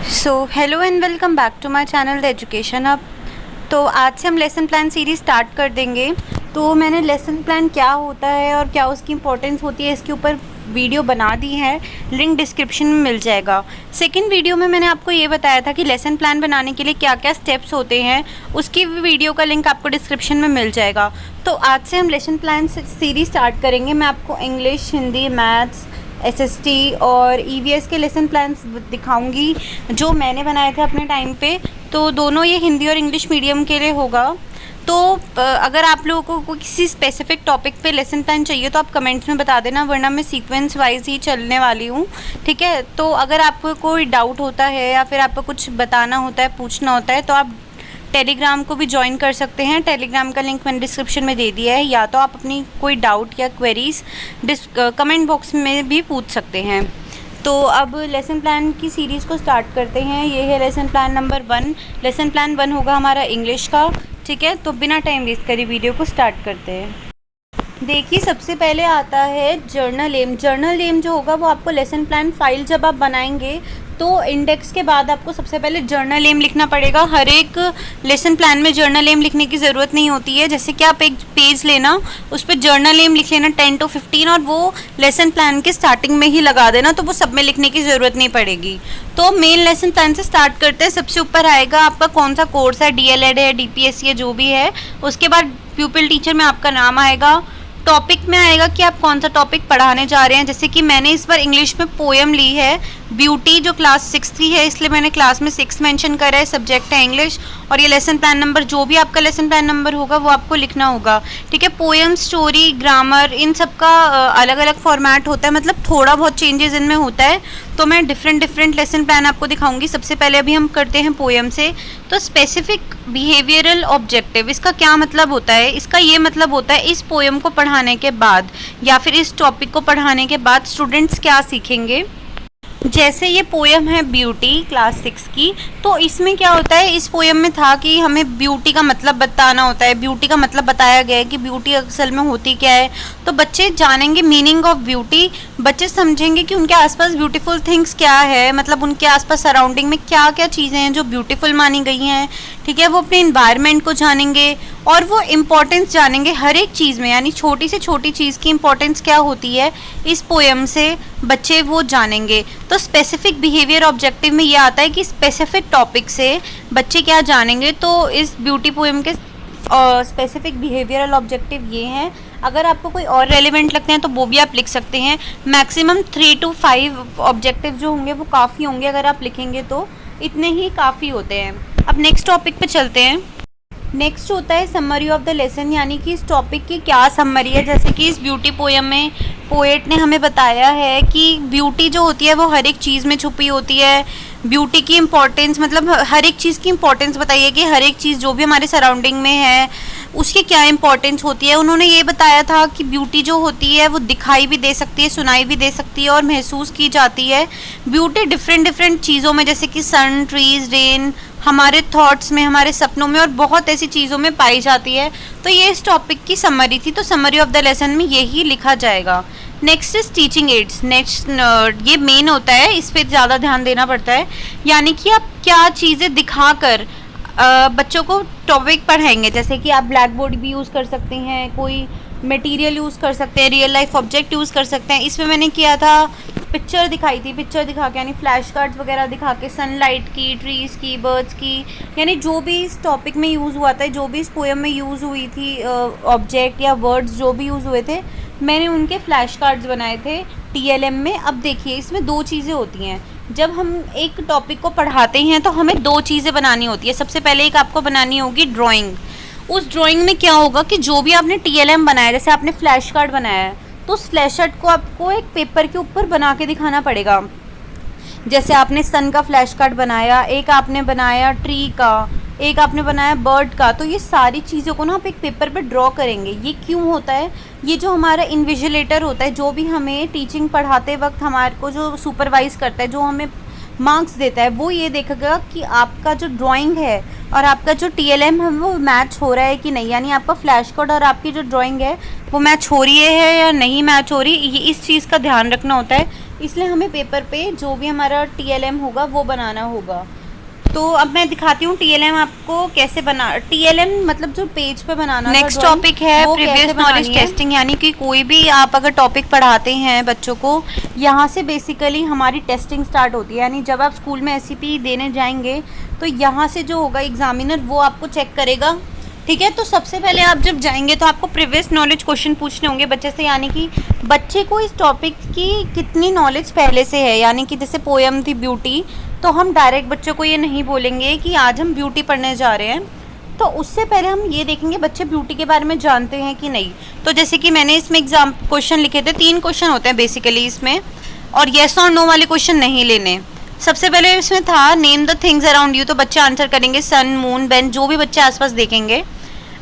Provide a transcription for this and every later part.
Hello and welcome back to my channel the education hub. तो आज से हम लेसन प्लान सीरीज़ स्टार्ट कर देंगे। तो मैंने लेसन प्लान क्या होता है और क्या उसकी इम्पोर्टेंस होती है इसके ऊपर वीडियो बना दी है, लिंक डिस्क्रिप्शन में मिल जाएगा। सेकंड वीडियो में मैंने आपको ये बताया था कि लेसन प्लान बनाने के लिए क्या क्या स्टेप्स होते हैं, उसकी वीडियो का लिंक आपको डिस्क्रिप्शन में मिल जाएगा। तो आज से हम लेसन प्लान सीरीज़ स्टार्ट करेंगे। मैं आपको इंग्लिश, हिंदी, मैथ्स, एसएसटी और ईवीएस के लेसन प्लान्स दिखाऊंगी जो मैंने बनाए थे अपने टाइम पे। तो दोनों ये हिंदी और इंग्लिश मीडियम के लिए होगा। तो अगर आप लोगों को किसी स्पेसिफिक टॉपिक पे लेसन प्लान चाहिए तो आप कमेंट्स में बता देना, वरना मैं सीक्वेंस वाइज ही चलने वाली हूँ, ठीक है। तो अगर आपको कोई डाउट होता है या फिर आपको कुछ बताना होता है, पूछना होता है, तो आप टेलीग्राम को भी ज्वाइन कर सकते हैं। टेलीग्राम का लिंक मैंने डिस्क्रिप्शन में दे दिया है, या तो आप अपनी कोई डाउट या क्वेरीज कमेंट बॉक्स में भी पूछ सकते हैं। तो अब लेसन प्लान की सीरीज़ को स्टार्ट करते हैं। ये है lesson plan number 1। Lesson plan 1 होगा हमारा इंग्लिश का, ठीक है। तो बिना टाइम वेस्ट करे वीडियो को स्टार्ट करते हैं। देखिए, सबसे पहले आता है जर्नल एम। जर्नल एम जो होगा वो आपको लेसन प्लान फाइल जब आप बनाएंगे तो इंडेक्स के बाद आपको सबसे पहले जर्नल एम लिखना पड़ेगा। हर एक लेसन प्लान में जर्नल एम लिखने की ज़रूरत नहीं होती है। जैसे कि आप एक पेज लेना, उस पर जर्नल एम लिख लेना 10 to 15 और वो लेसन प्लान के स्टार्टिंग में ही लगा देना, तो वो सब में लिखने की ज़रूरत नहीं पड़ेगी। तो मेन लेसन प्लान से स्टार्ट करते हैं। सबसे ऊपर आएगा आपका कौन सा कोर्स है, डीएलएड है, डीपीएससी है, जो भी है। उसके बाद प्यूपिल टीचर में आपका नाम आएगा। टॉपिक में आएगा कि आप कौन सा टॉपिक पढ़ाने जा रहे हैं। जैसे कि मैंने इस बार इंग्लिश में पोएम ली है, ब्यूटी, जो क्लास 6 की है, इसलिए मैंने क्लास में 6 मेंशन करा है। सब्जेक्ट है इंग्लिश और ये लेसन प्लान नंबर, जो भी आपका लेसन प्लान नंबर होगा वो आपको लिखना होगा, ठीक है। पोएम, स्टोरी, ग्रामर, इन सब का अलग अलग फॉर्मेट होता है, मतलब थोड़ा बहुत चेंजेस इनमें होता है। तो मैं डिफरेंट लेसन प्लान आपको दिखाऊंगी। सबसे पहले अभी हम करते हैं पोएम से। तो स्पेसिफिक बिहेवियरल ऑब्जेक्टिव, इसका क्या मतलब होता है? इसका ये मतलब होता है इस पोएम को पढ़ाने के बाद या फिर इस टॉपिक को पढ़ाने के बाद स्टूडेंट्स क्या सीखेंगे। जैसे ये पोएम है ब्यूटी क्लास 6 की, तो इसमें क्या होता है, इस पोएम में था कि हमें ब्यूटी का मतलब बताना होता है। ब्यूटी का मतलब बताया गया है कि ब्यूटी असल में होती क्या है। तो बच्चे जानेंगे मीनिंग ऑफ ब्यूटी, बच्चे समझेंगे कि उनके आसपास ब्यूटीफुल थिंग्स क्या है, मतलब उनके आसपास सराउंडिंग में क्या क्या चीज़ें हैं जो ब्यूटीफुल मानी गई हैं, ठीक है। वो अपने इन्वायरमेंट को जानेंगे और वो इम्पोर्टेंस जानेंगे हर एक चीज़ में, यानी छोटी से छोटी चीज़ की इम्पोर्टेंस क्या होती है इस पोएम से बच्चे वो जानेंगे। तो स्पेसिफिक बिहेवियर ऑब्जेक्टिव में ये आता है कि स्पेसिफिक टॉपिक से बच्चे क्या जानेंगे। तो इस ब्यूटी पोएम के स्पेसिफिक बिहेवियरल ऑब्जेक्टिव ये हैं। अगर आपको कोई और रेलिवेंट लगते हैं तो वो भी आप लिख सकते हैं। मैक्सिमम 3 to 5 ऑब्जेक्टिव जो होंगे वो काफ़ी होंगे, अगर आप लिखेंगे तो इतने ही काफ़ी होते हैं। अब नेक्स्ट टॉपिक पे चलते हैं। नेक्स्ट होता है समरी ऑफ द लेसन, यानी कि इस टॉपिक की क्या समरी है। जैसे कि इस ब्यूटी पोएम में पोएट ने हमें बताया है कि ब्यूटी जो होती है वो हर एक चीज़ में छुपी होती है। ब्यूटी की इम्पोर्टेंस, मतलब हर एक चीज़ की इम्पोर्टेंस बताइए कि हर एक चीज़ जो भी हमारे सराउंडिंग में है उसकी क्या इम्पोर्टेंस होती है। उन्होंने ये बताया था कि ब्यूटी जो होती है वो दिखाई भी दे सकती है, सुनाई भी दे सकती है और महसूस की जाती है। ब्यूटी डिफरेंट चीज़ों में, जैसे कि सन, ट्रीज, रेन, हमारे थॉट्स में, हमारे सपनों में और बहुत ऐसी चीज़ों में पाई जाती है। तो ये इस टॉपिक की समरी थी। तो समरी ऑफ द लेसन में यही लिखा जाएगा। Next is teaching ads. Next ये मेन होता है, इस पर ज़्यादा ध्यान देना पड़ता है, यानी कि आप क्या चीज़ें दिखाकर बच्चों को टॉपिक पढ़ाएंगे। जैसे कि आप ब्लैक बोर्ड भी यूज़ कर सकते हैं, कोई मटेरियल यूज़ कर सकते हैं, रियल लाइफ ऑब्जेक्ट यूज़ कर सकते हैं। इसमें मैंने किया था, पिक्चर दिखाई थी, पिक्चर दिखा के, यानी फ्लैश कार्ड्स वगैरह दिखा के, सनलाइट की, ट्रीज़ की, बर्ड्स की, यानी जो भी इस टॉपिक में यूज़ हुआ था, जो भी इस पोएम में यूज़ हुई थी ऑब्जेक्ट या वर्ड्स जो भी यूज़ हुए थे, मैंने उनके फ्लैश कार्ड्स बनाए थे टीएलएम में। अब देखिए, इसमें 2 चीज़ें होती हैं। जब हम एक टॉपिक को पढ़ाते हैं तो हमें 2 चीज़ें बनानी होती है। सबसे पहले एक आपको बनानी होगी ड्राइंग। उस ड्राइंग में क्या होगा कि जो भी आपने टीएलएम बनाया, जैसे आपने फ्लैश कार्ड बनाया है, तो उस फ्लैश कार्ड को आपको एक पेपर के ऊपर बना के दिखाना पड़ेगा। जैसे आपने सन का फ्लैश कार्ड बनाया, एक आपने बनाया ट्री का, एक आपने बनाया बर्ड का। तो ये सारी चीज़ों को ना आप एक पेपर पे ड्रॉ करेंगे। ये क्यों होता है? ये जो हमारा इन्विजिलेटर होता है, जो भी हमें टीचिंग पढ़ाते वक्त हमारे को जो सुपरवाइज़ करता है, जो हमें मार्क्स देता है, वो ये देखेगा कि आपका जो ड्राइंग है और आपका जो टीएलएम है वो मैच हो रहा है कि नहीं, यानी आपका फ्लैश कार्ड और आपकी जो ड्राइंग है वो मैच हो रही है या नहीं मैच हो रही। इस चीज़ का ध्यान रखना होता है। इसलिए हमें पेपर पे जो भी हमारा TLM होगा वो बनाना होगा। तो अब मैं दिखाती हूँ TLM आपको कैसे बना, TLM मतलब जो पेज पे बनाना। नेक्स्ट टॉपिक है प्रीवियस नॉलेज टेस्टिंग, यानी कि कोई भी आप अगर टॉपिक पढ़ाते हैं बच्चों को, यहाँ से बेसिकली हमारी टेस्टिंग स्टार्ट होती है। यानी जब आप स्कूल में SCP देने जाएंगे तो यहाँ से जो होगा एग्जामिनर वो आपको चेक करेगा, ठीक है। तो सबसे पहले आप जब जाएंगे तो आपको प्रीवियस नॉलेज क्वेश्चन पूछने होंगे बच्चे से, यानी कि बच्चे को इस टॉपिक की कितनी नॉलेज पहले से है। यानी कि जैसे पोएम थी ब्यूटी, तो हम डायरेक्ट बच्चों को ये नहीं बोलेंगे कि आज हम ब्यूटी पढ़ने जा रहे हैं, तो उससे पहले हम ये देखेंगे बच्चे ब्यूटी के बारे में जानते हैं कि नहीं। तो जैसे कि मैंने इसमें एग्जाम क्वेश्चन लिखे थे, 3 क्वेश्चन होते हैं बेसिकली इसमें, और येस और नो वाले क्वेश्चन नहीं लेने। सबसे पहले इसमें था name the things around you, तो बच्चे आंसर करेंगे सन, मून, बेंच, जो भी बच्चे आसपास देखेंगे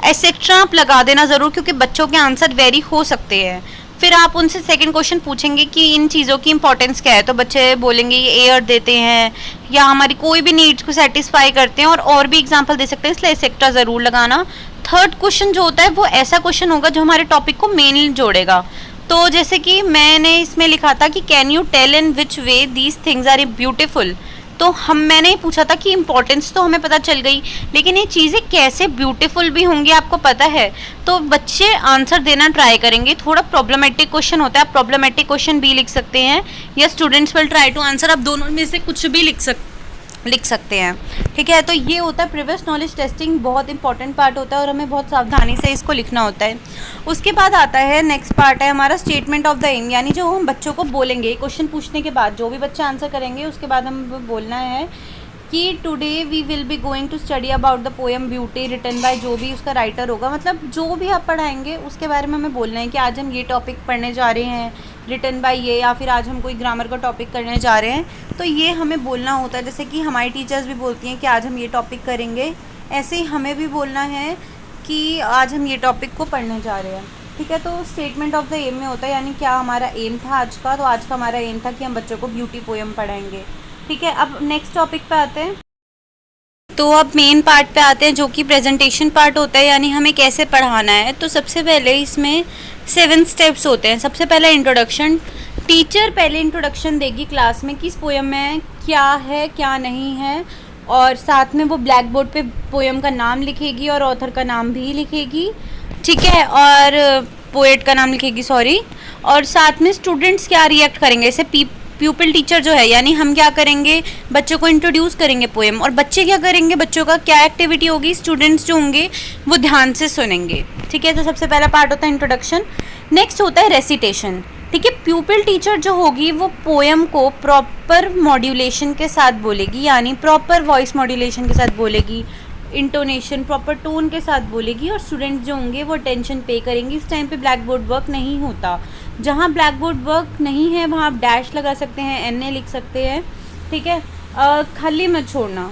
एक्सेट्रा आप लगा देना ज़रूर, क्योंकि बच्चों के आंसर वेरी हो सकते हैं। फिर आप उनसे सेकंड क्वेश्चन पूछेंगे कि इन चीज़ों की इंपॉर्टेंस क्या है, तो बच्चे बोलेंगे ये एयर देते हैं या हमारी कोई भी नीड्स को सेटिस्फाई करते हैं, और भी एग्जांपल दे सकते हैं, इसलिए एक्सेट्रा ज़रूर लगाना। थर्ड क्वेश्चन जो होता है वो ऐसा क्वेश्चन होगा जो हमारे टॉपिक को मेनली जोड़ेगा। तो जैसे कि मैंने इसमें लिखा था कि can you tell in which way these things are beautiful, तो मैंने ही पूछा था कि इंपॉर्टेंस तो हमें पता चल गई, लेकिन ये चीज़ें कैसे ब्यूटीफुल भी होंगी आपको पता है। तो बच्चे आंसर देना ट्राई करेंगे। थोड़ा प्रॉब्लमेटिक क्वेश्चन होता है, आप प्रॉब्लमेटिक क्वेश्चन भी लिख सकते हैं या students will try to answer, आप दोनों में से कुछ भी लिख सकते हैं, ठीक है। तो ये होता है प्रीवियस नॉलेज टेस्टिंग, बहुत इंपॉर्टेंट पार्ट होता है और हमें बहुत सावधानी से इसको लिखना होता है। उसके बाद आता है नेक्स्ट पार्ट है हमारा स्टेटमेंट ऑफ द एम, यानी जो हम बच्चों को बोलेंगे क्वेश्चन पूछने के बाद, जो भी बच्चे आंसर करेंगे उसके बाद हम बोलना है कि today we will be going to study about the poem beauty written by, जो भी उसका राइटर होगा, मतलब जो भी आप पढ़ाएंगे उसके बारे में हमें बोलना है कि आज हम ये टॉपिक पढ़ने जा रहे हैं रिटन बाय ये, या फिर आज हम कोई ग्रामर का टॉपिक करने जा रहे हैं, तो ये हमें बोलना होता है। जैसे कि हमारी टीचर्स भी बोलती हैं कि आज हम ये टॉपिक करेंगे, ऐसे ही हमें भी बोलना है कि आज हम ये टॉपिक को पढ़ने जा रहे हैं, ठीक है। तो स्टेटमेंट ऑफ द एम में होता है, यानी क्या हमारा एम था आज का, तो आज का हमारा एम था कि हम बच्चों को ब्यूटी पोएम पढ़ाएंगे, ठीक है। अब नेक्स्ट टॉपिक पे आते हैं, तो अब मेन पार्ट पे आते हैं जो कि प्रेजेंटेशन पार्ट होता है, यानी हमें कैसे पढ़ाना है। तो सबसे पहले इसमें 7 स्टेप्स होते हैं। सबसे पहला इंट्रोडक्शन, टीचर पहले इंट्रोडक्शन देगी क्लास में कि इस पोएम में क्या है क्या नहीं है, और साथ में वो ब्लैक बोर्ड पे पोएम का नाम लिखेगी और ऑथर का नाम भी लिखेगी, ठीक है, और पोएट का नाम लिखेगी, सॉरी। और साथ में स्टूडेंट्स क्या रिएक्ट करेंगे, जैसे प्यूपिल टीचर जो है, यानी हम क्या करेंगे बच्चों को इंट्रोड्यूस करेंगे पोएम, और बच्चे क्या करेंगे, बच्चों का क्या एक्टिविटी होगी, स्टूडेंट्स जो होंगे वो ध्यान से सुनेंगे, ठीक है। तो सबसे पहला पार्ट होता है इंट्रोडक्शन। नेक्स्ट होता है रेसिटेशन, ठीक है। प्यूपिल टीचर जो होगी वो पोएम को प्रॉपर मॉड्यूलेशन के साथ बोलेगी, यानी प्रॉपर वॉइस मॉड्यूलेशन के साथ बोलेगी, इंटोनेशन प्रॉपर टोन के साथ बोलेगी, और स्टूडेंट्स जो होंगे वो अटेंशन पे करेंगे। इस टाइम पे ब्लैक बोर्ड वर्क नहीं होता, जहाँ ब्लैक बोर्ड वर्क नहीं है वहाँ आप डैश लगा सकते हैं, NA लिख सकते हैं, ठीक है, खाली मत छोड़ना।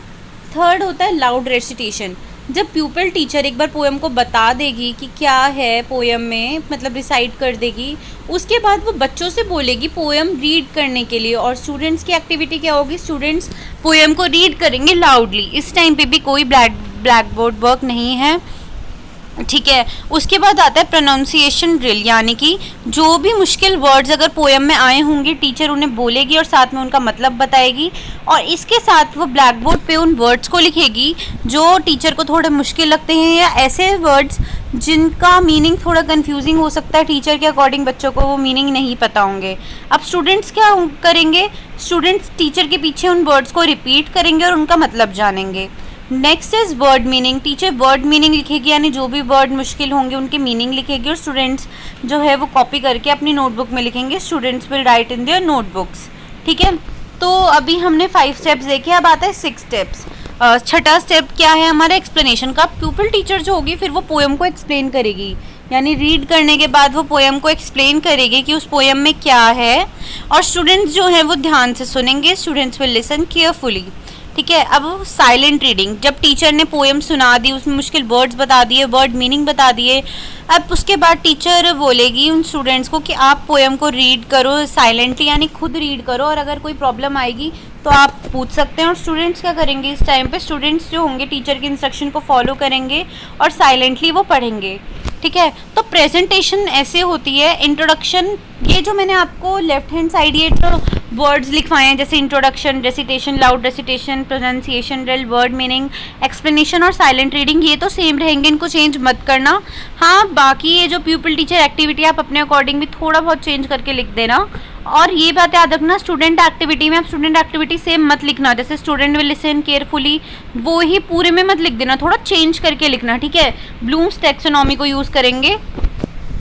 थर्ड होता है लाउड रेसिटेशन, जब प्यूपिल टीचर एक बार पोएम को बता देगी कि क्या है पोएम में, मतलब रिसाइट कर देगी, उसके बाद वो बच्चों से बोलेगी पोएम रीड करने के लिए, और स्टूडेंट्स की एक्टिविटी क्या होगी, स्टूडेंट्स पोएम को रीड करेंगे लाउडली। इस टाइम पे भी कोई ब्लैक बोर्ड वर्क नहीं है, ठीक है। उसके बाद आता है प्रोनाउंसिएशन ड्रिल, यानी कि जो भी मुश्किल वर्ड्स अगर पोएम में आए होंगे टीचर उन्हें बोलेगी और साथ में उनका मतलब बताएगी, और इसके साथ वो ब्लैक बोर्ड पे उन वर्ड्स को लिखेगी जो टीचर को थोड़े मुश्किल लगते हैं, या ऐसे वर्ड्स जिनका मीनिंग थोड़ा कंफ्यूजिंग हो सकता है, टीचर के अकॉर्डिंग बच्चों को वो मीनिंग नहीं पता होंगे। अब स्टूडेंट्स क्या करेंगे, स्टूडेंट्स टीचर के पीछे उन वर्ड्स को रिपीट करेंगे और उनका मतलब जानेंगे। Next is word meaning, teacher word meaning लिखेगी, यानी जो भी वर्ड मुश्किल होंगे उनके मीनिंग लिखेगी, और स्टूडेंट्स जो है वो कॉपी करके अपनी नोटबुक में लिखेंगे, students will write in their notebooks, ठीक है। तो अभी हमने 5 स्टेप्स देखे, अब आता है 6 स्टेप्स। छठा स्टेप क्या है हमारा, एक्सप्लेनेशन का। प्यूपिल टीचर जो होगी फिर वो पोएम को एक्सप्लेन करेगी, यानी रीड करने के बाद वो पोएम को एक्सप्लेन करेगी कि उस पोएम में क्या है, और स्टूडेंट्स जो है वो ध्यान से सुनेंगे, स्टूडेंट्स विल लिसन केयरफुली, ठीक है। अब साइलेंट रीडिंग, जब टीचर ने पोएम सुना दी, उसमें मुश्किल वर्ड्स बता दिए, वर्ड मीनिंग बता दिए, अब उसके बाद टीचर बोलेगी उन स्टूडेंट्स को कि आप पोएम को रीड करो साइलेंटली, यानी खुद रीड करो, और अगर कोई प्रॉब्लम आएगी तो आप पूछ सकते हैं। और स्टूडेंट्स क्या करेंगे इस टाइम पे, स्टूडेंट्स जो होंगे टीचर के इंस्ट्रक्शन को फॉलो करेंगे और साइलेंटली वो पढ़ेंगे, ठीक है। तो प्रेजेंटेशन ऐसे होती है, इंट्रोडक्शन, ये जो मैंने आपको लेफ्ट हैंड साइड ये जो वर्ड्स लिखवाए हैं जैसे introduction, recitation, loud recitation, pronunciation drill, word meaning, explanation और साइलेंट रीडिंग, ये तो सेम रहेंगे, इनको चेंज मत करना। हाँ, बाकी ये जो प्यूपिल टीचर एक्टिविटी आप अपने अकॉर्डिंग भी थोड़ा बहुत चेंज करके लिख देना। और ये बात याद रखना, स्टूडेंट एक्टिविटी में आप स्टूडेंट एक्टिविटी सेम मत लिखना, जैसे स्टूडेंट विल लिसन केयरफुली वो ही पूरे में मत लिख देना, थोड़ा चेंज करके लिखना, ठीक है। ब्लूम्स टैक्सोनॉमी को यूज़ करेंगे।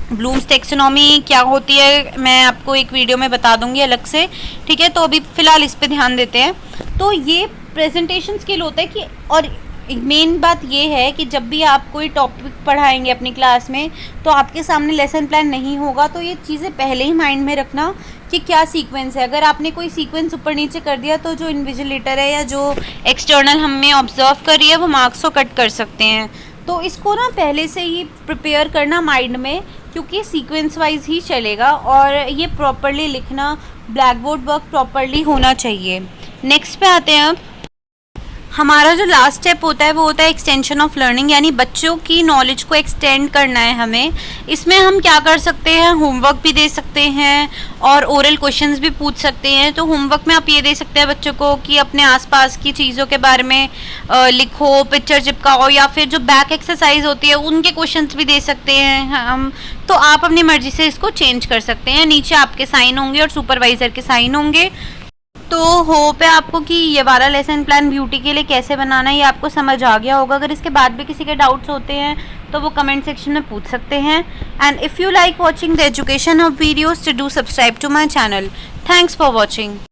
ब्लूम्स टैक्सोनॉमी क्या होती है मैं आपको एक वीडियो में बता दूंगी अलग से, ठीक है। तो अभी फ़िलहाल इस पे ध्यान देते हैं। तो ये प्रेजेंटेशन स्किल होता है कि, और मेन बात ये है कि जब भी आप कोई टॉपिक पढ़ाएंगे अपनी क्लास में तो आपके सामने लेसन प्लान नहीं होगा, तो ये चीज़ें पहले ही माइंड में रखना कि क्या सीक्वेंस है। अगर आपने कोई सीक्वेंस ऊपर नीचे कर दिया तो जो इन्विजिलेटर है या जो एक्सटर्नल हमें ऑब्जर्व कर रही है वो मार्क्स को कट कर सकते हैं। तो इसको ना पहले से ही प्रिपेयर करना माइंड में, क्योंकि सीक्वेंस वाइज ही चलेगा और ये प्रॉपरली लिखना, ब्लैक बोर्ड वर्क प्रॉपरली होना चाहिए। नेक्स्ट पे आते हैं। अब हमारा जो लास्ट स्टेप होता है वो होता है एक्सटेंशन ऑफ लर्निंग, यानी बच्चों की नॉलेज को एक्सटेंड करना है हमें। इसमें हम क्या कर सकते हैं, होमवर्क भी दे सकते हैं और ओरल क्वेश्चंस भी पूछ सकते हैं। तो होमवर्क में आप ये दे सकते हैं बच्चों को कि अपने आसपास की चीज़ों के बारे में लिखो, पिक्चर चिपकाओ, या फिर जो बैक एक्सरसाइज होती है उनके क्वेश्चंस भी दे सकते हैं हम। तो आप अपनी मर्जी से इसको चेंज कर सकते हैं। नीचे आपके साइन होंगे और सुपरवाइज़र के साइन होंगे। तो होप है आपको कि ये वाला लेसन प्लान ब्यूटी के लिए कैसे बनाना है ये आपको समझ आ गया होगा। अगर इसके बाद भी किसी के डाउट्स होते हैं तो वो कमेंट सेक्शन में पूछ सकते हैं। And if you like watching the education of videos, to do subscribe to my channel. Thanks for watching.